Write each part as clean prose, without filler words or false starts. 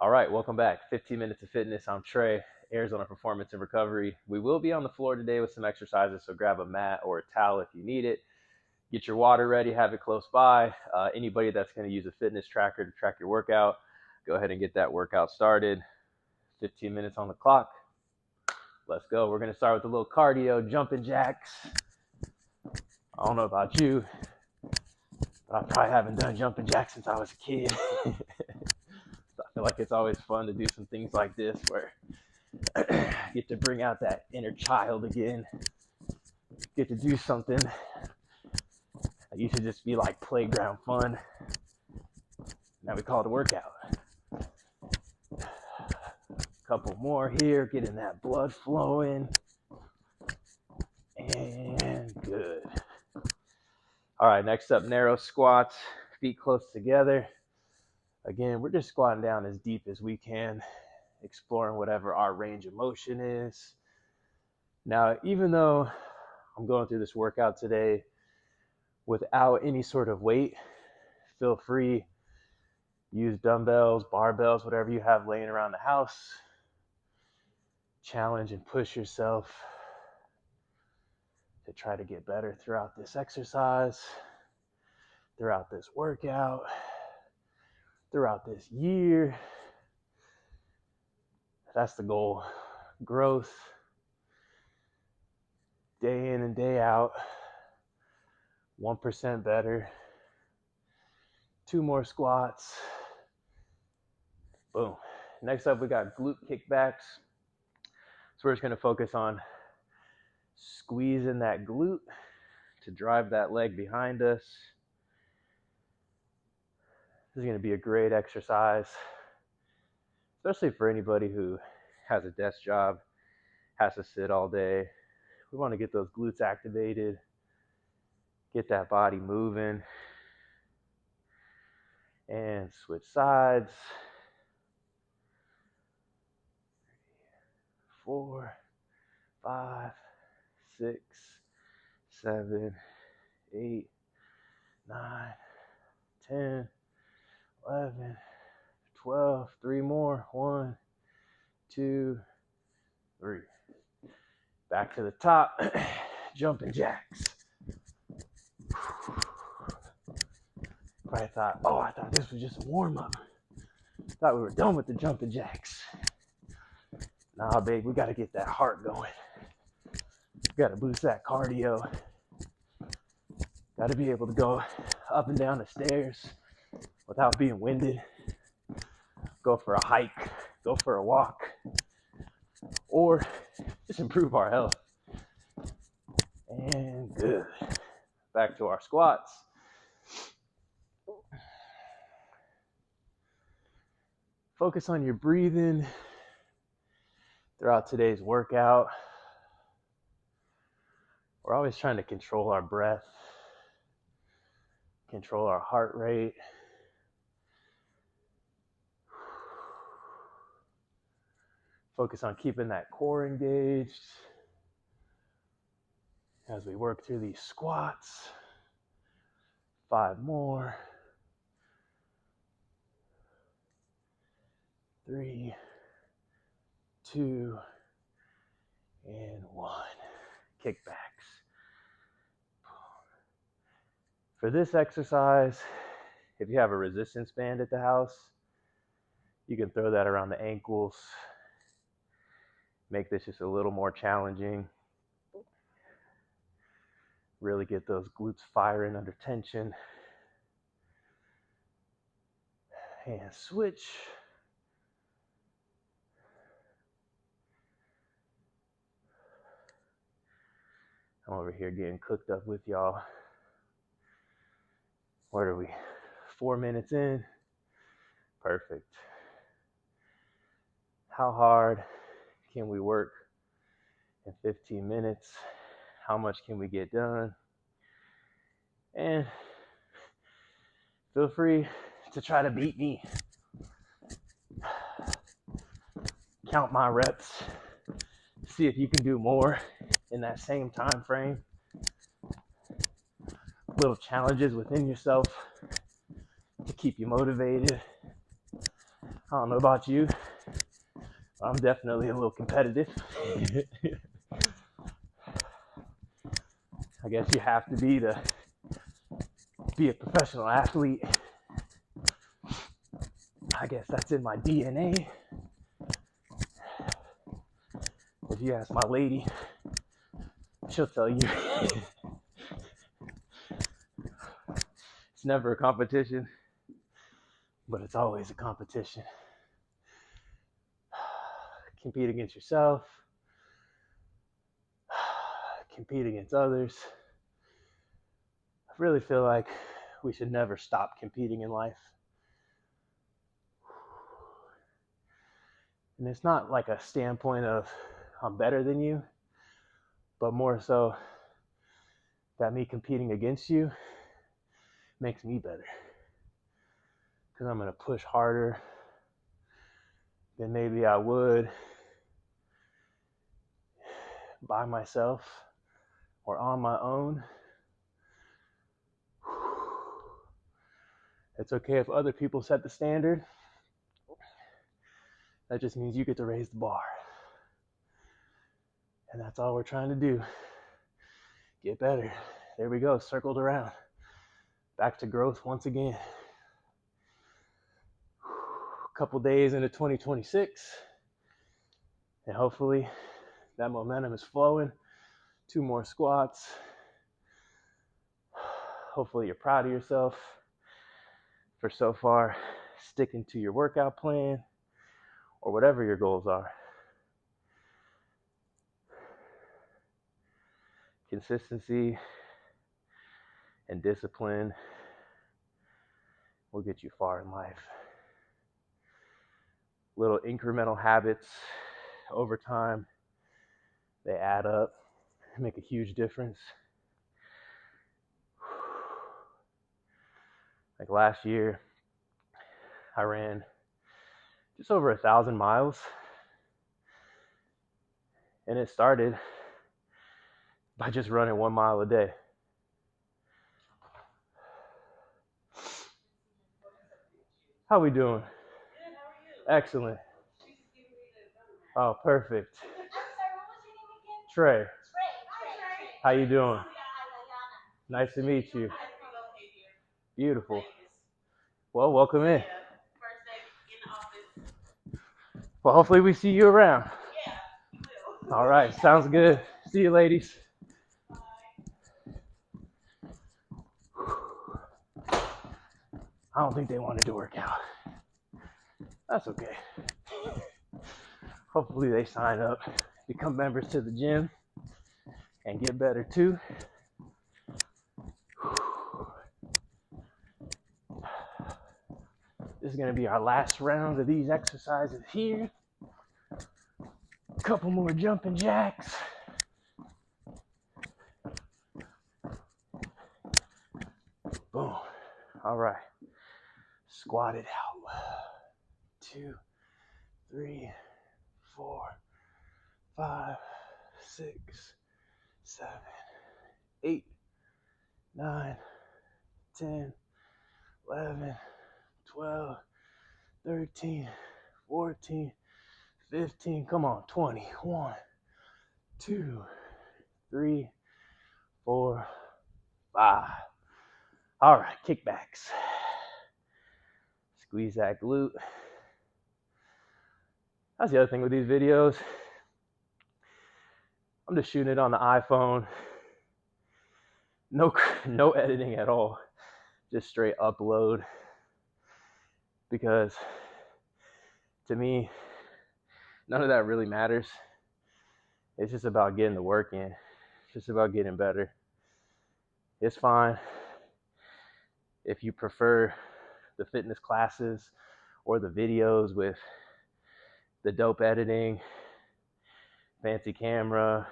All right, welcome back. 15 Minutes of Fitness. I'm Trey, Arizona Performance and Recovery. We will be on the floor today with some exercises, so grab a mat or a towel if you need it. Get your water ready, have it close by. Anybody that's going to use a fitness tracker to track your workout, go ahead and get that workout started. 15 minutes on the clock. Let's go. We're going to start with a little cardio, jumping jacks. I don't know about you, but I probably haven't done jumping jacks since I was a kid. I feel like it's always fun to do some things like this where I get to bring out that inner child again. Get to do something that used to just be like playground fun. Now we call it a workout. Couple more here, getting that blood flowing. And good. All right, next up, narrow squats, feet close together. Again, we're just squatting down as deep as we can, exploring whatever our range of motion is. Now, even though I'm going through this workout today without any sort of weight, feel free, use dumbbells, barbells, whatever you have laying around the house. Challenge and push yourself to try to get better throughout this exercise, throughout this workout, throughout this year. That's the goal. Growth, day in and day out. 1% better. 2 more squats. Boom. Next up, we got glute kickbacks. So we're just going to focus on squeezing that glute to drive that leg behind us. This is going to be a great exercise, especially for anybody who has a desk job, has to sit all day. We want to get those glutes activated, get that body moving, and switch sides. 4, 5, 6, 7, 8, 9, 10, 11, 12, 3 more. 1, 2, 3. Back to the top, jumping jacks. Probably thought, I thought this was just a warm-up. Thought we were done with the jumping jacks. Nah, babe, we got to get that heart going. Got to boost that cardio. Got to be able to go up and down the stairs without being winded. Go for a hike, go for a walk, or just improve our health. And good. Back to our squats. Focus on your breathing throughout today's workout. We're always trying to control our breath, control our heart rate. Focus on keeping that core engaged as we work through these squats. 5 more. 3, 2, and 1. Kickbacks. For this exercise, if you have a resistance band at the house, you can throw that around the ankles. Make this just a little more challenging. Really get those glutes firing under tension. And switch. I'm over here getting cooked up with y'all. What are we? 4 minutes in? Perfect. How hard can we work in 15 minutes? How much can we get done? And feel free to try to beat me. Count my reps. See if you can do more in that same time frame. Little challenges within yourself to keep you motivated. I don't know about you, but I'm definitely a little competitive. I guess you have to be a professional athlete. I guess that's in my DNA. If you ask my lady, she'll tell you it's never a competition, but it's always a competition. Compete against yourself, compete against others. I really feel like we should never stop competing in life. And it's not like a standpoint of I'm better than you, but more so that me competing against you makes me better. Because I'm going to push harder than maybe I would by myself or on my own. It's okay if other people set the standard. That just means you get to raise the bar. And that's all we're trying to do. Get better. There we go, circled around. Back to growth once again. A couple days into 2026. And hopefully that momentum is flowing. 2 more squats. Hopefully you're proud of yourself for so far sticking to your workout plan or whatever your goals are. Consistency and discipline will get you far in life. Little incremental habits over time, they add up, make a huge difference. Like last year, I ran just over 1,000 miles, and it started by just running 1 mile a day. How we doing? Good, how are you? Excellent. Oh, perfect. I'm sorry, what was your name again? Trey. Trey. How you doing? Nice to meet you. Beautiful. Well, welcome in. First day in the office. Well, hopefully we see you around. Yeah, we will. All right, sounds good. See you, ladies. I don't think they wanted to work out. That's okay. Hopefully they sign up, become members to the gym, and get better too. This is going to be our last round of these exercises here. A couple more jumping jacks. Boom. All right. Squat it out. 2, 3, 4, 5, 6, 7, 8, 9, 10, 11, 12, 13, 14, 15. Come on, 20. 1, 2, 3, 4, 5. All right, kickbacks. Squeeze that glute. That's the other thing with these videos. I'm just shooting it on the iPhone. No editing at all. Just straight upload. Because to me, none of that really matters. It's just about getting the work in. It's just about getting better. It's fine if you prefer the fitness classes or the videos with the dope editing, fancy camera,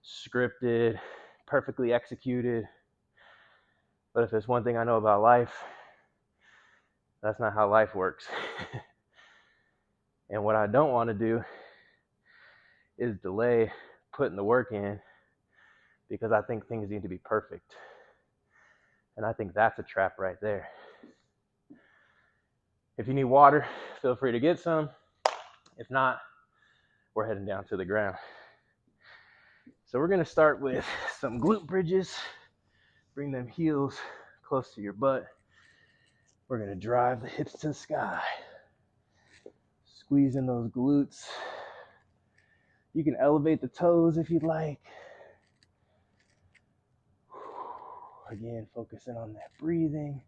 scripted, perfectly executed. But if there's one thing I know about life, that's not how life works. And what I don't want to do is delay putting the work in because I think things need to be perfect. And I think that's a trap right there. If you need water, feel free to get some. If not, we're heading down to the ground. So we're gonna start with some glute bridges. Bring them heels close to your butt. We're gonna drive the hips to the sky. Squeeze in those glutes. You can elevate the toes if you'd like. Again, focusing on that breathing.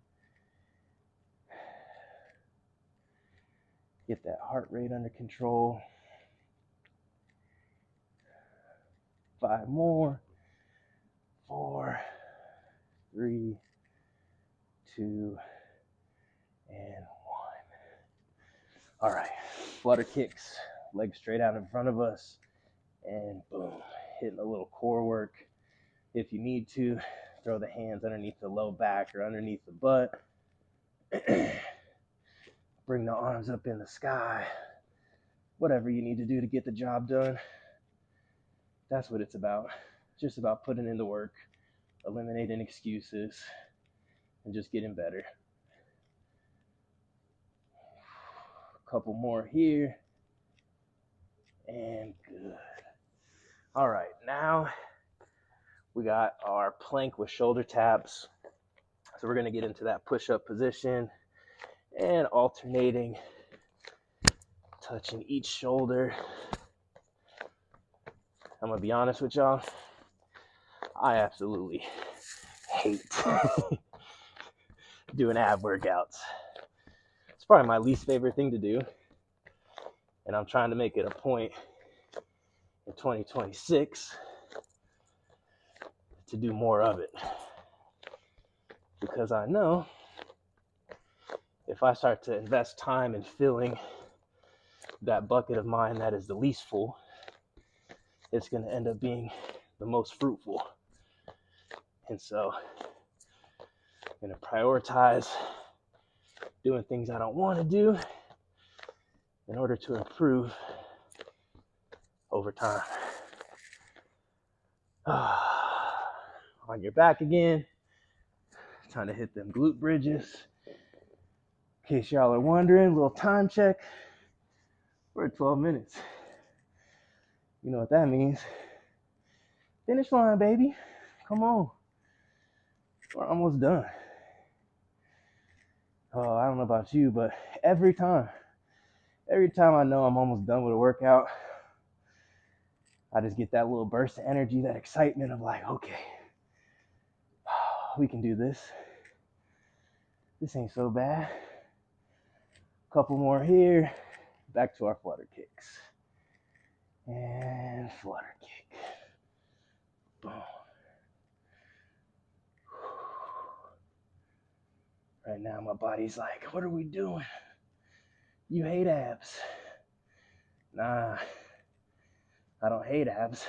Get that heart rate under control. 5 more. 4, 3, 2, and 1. All right, flutter kicks, legs straight out in front of us, and boom, hitting a little core work. If you need to, throw the hands underneath the low back or underneath the butt. Bring the arms up in the sky. Whatever you need to do to get the job done. That's what it's about. Just about putting in the work, eliminating excuses, and just getting better. A couple more here. And good. All right, now we got our plank with shoulder taps. So we're gonna get into that push-up position and alternating, touching each shoulder. I'm gonna be honest with y'all, I absolutely hate doing ab workouts. It's probably my least favorite thing to do, and I'm trying to make it a point in 2026 to do more of it, because I know if I start to invest time in filling that bucket of mine that is the least full, it's going to end up being the most fruitful. And so I'm going to prioritize doing things I don't want to do in order to improve over time. On your back again. Time to hit them glute bridges. In case y'all are wondering, little time check. We're at 12 minutes. You know what that means. Finish line, baby. Come on. We're almost done. Oh, I don't know about you, but every time I know I'm almost done with a workout, I just get that little burst of energy, that excitement of like, okay, we can do this. This ain't so bad. Couple more here. Back to our flutter kicks. And flutter kick. Boom. Right now my body's like, what are we doing? You hate abs. Nah, I don't hate abs.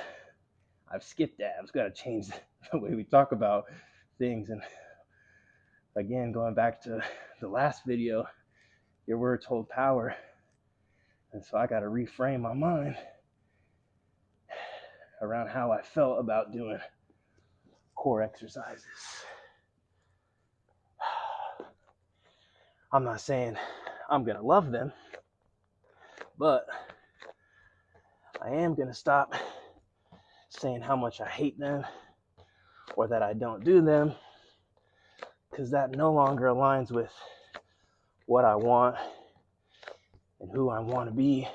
I've skipped abs. Got to change the way we talk about things. And again, going back to the last video, your words hold power. And so I got to reframe my mind around how I felt about doing core exercises. I'm not saying I'm going to love them, but I am going to stop saying how much I hate them or that I don't do them, because that no longer aligns with what I want and who I want to be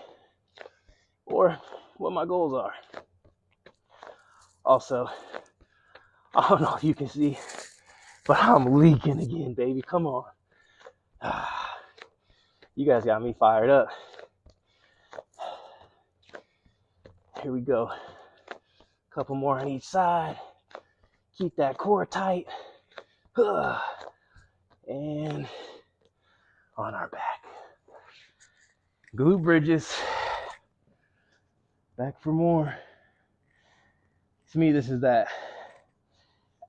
or what my goals are. Also, I don't know if you can see, but I'm leaking again, baby. Come on. You guys got me fired up. Here we go. Couple more on each side. Keep that core tight. And on our back. Glute bridges. Back for more. To me, this is that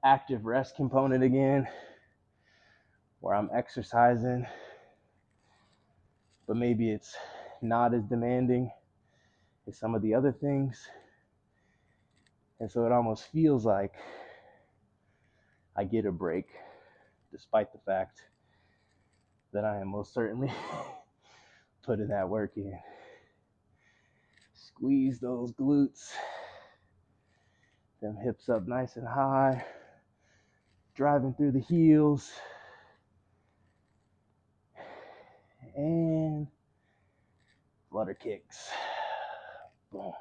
active rest component again, where I'm exercising, but maybe it's not as demanding as some of the other things. And so it almost feels like I get a break, despite the fact then I am most certainly putting that work in. Squeeze those glutes. Them hips up nice and high. Driving through the heels. And flutter kicks. Boom.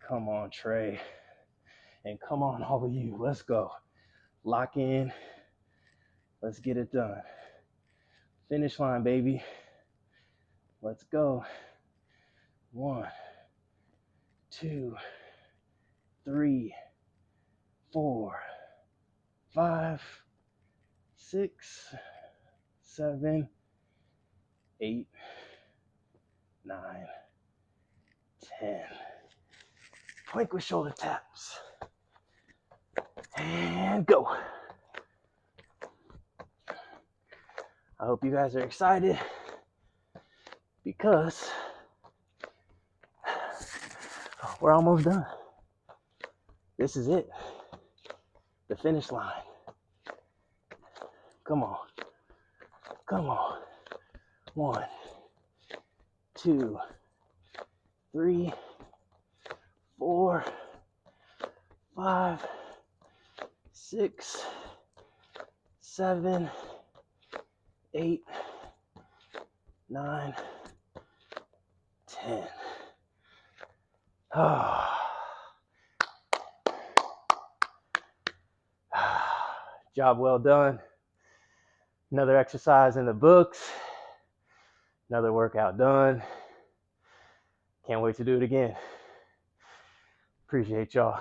Come on, Trey. And come on, all of you. Let's go. Lock in. Let's get it done. Finish line, baby. Let's go. 1, 2, 3, 4, 5, 6, 7, 8, 9, 10. Plank with shoulder taps. And go. I hope you guys are excited because we're almost done. This is it. The finish line. Come on. Come on. 1, 2, 3, 4, 5, 6, 7, 8, 9, 10. Job well done. Another exercise in the books. Another workout done. Can't wait to do it again. Appreciate y'all.